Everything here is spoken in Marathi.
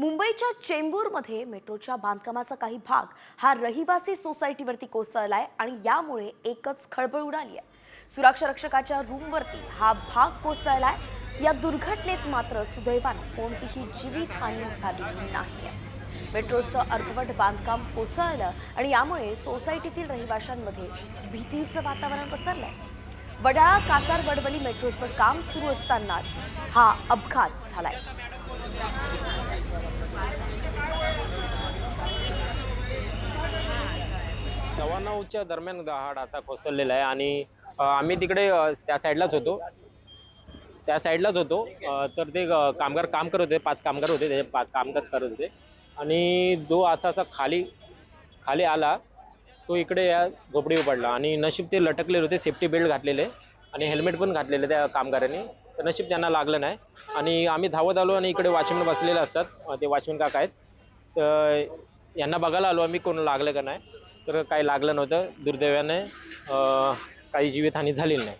मुंबईच्या चेंबूरमध्ये मेट्रोच्या बांधकामाचा काही भाग हा रहिवासी सोसायटीवरती कोसळलाय आणि यामुळे एकच खळबळ उडाली आहे। सुरक्षा रक्षकाच्या रूमवरती हा भाग कोसळलाय। या दुर्घटनेत मात्र सुदैवाने कोणतीही जीवितहानी झालेली नाही। मेट्रोचं अर्धवट बांधकाम कोसळलं आणि यामुळे सोसायटीतील रहिवाशांमध्ये भीतीचं वातावरण पसरलंय। वडाळा कासार वडवली मेट्रोचं काम सुरू असतानाच हा अपघात झालाय। सव्वा नऊच्या दरम्यान हा डासा कोसळलेला आहे आणि आम्ही तिकडे त्या साईडलाच होतो तर ते कामगार काम करत होते, 5 कामगार होते, त्याचे कामकाज करत होते आणि जो असा खाली खाली आला तो इकडे या झोपडीवर पडला आणि नशीब ते लटकलेले होते, सेफ्टी बेल्ट घातलेले आणि हेल्मेट पण घातलेले त्या कामगारांनी, तर नशीब त्यांना लागलं नाही। आणि आम्ही धावत आलो आणि इकडे वॉचमन बसलेले असतात, ते वॉचमन काका आहेत, तर यांना बघायला आलो आम्ही कोण लागलं का नाही, तर काही लागलं नव्हतं दुर्दैवाने, काही जीवितहानी झालेली नाही।